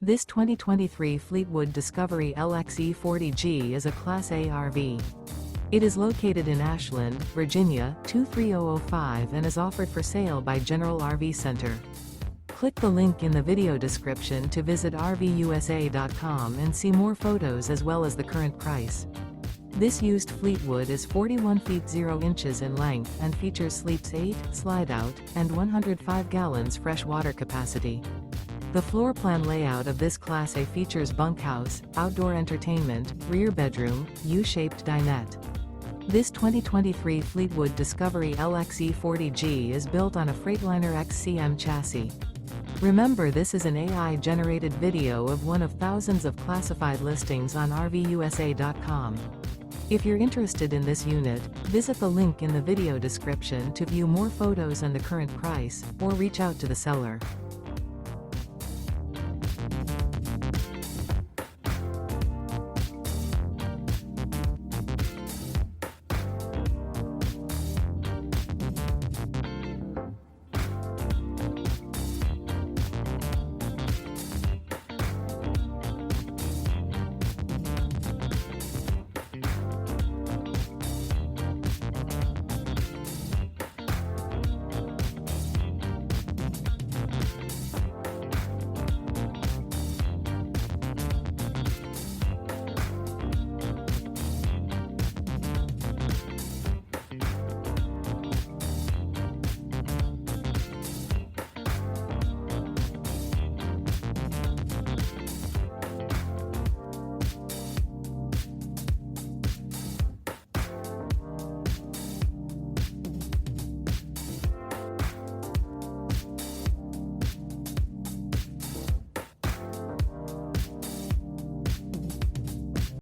This 2023 Fleetwood Discovery LXE 40G is a Class A RV. It is located in Ashland, Virginia, 23005 and is offered for sale by General RV Center. Click the link in the video description to visit RVUSA.com and see more photos as well as the current price. This used Fleetwood is 41 feet 0 inches in length and features sleeps 8, Slideout, and 105 gallons fresh water capacity. The floor plan layout of this Class A features bunkhouse, outdoor entertainment, rear bedroom, U-shaped dinette. This 2023 Fleetwood Discovery LXE 40G is built on a Freightliner XCM chassis. Remember, this is an AI-generated video of one of thousands of classified listings on RVUSA.com. If you're interested in this unit, visit the link in the video description to view more photos and the current price, or reach out to the seller.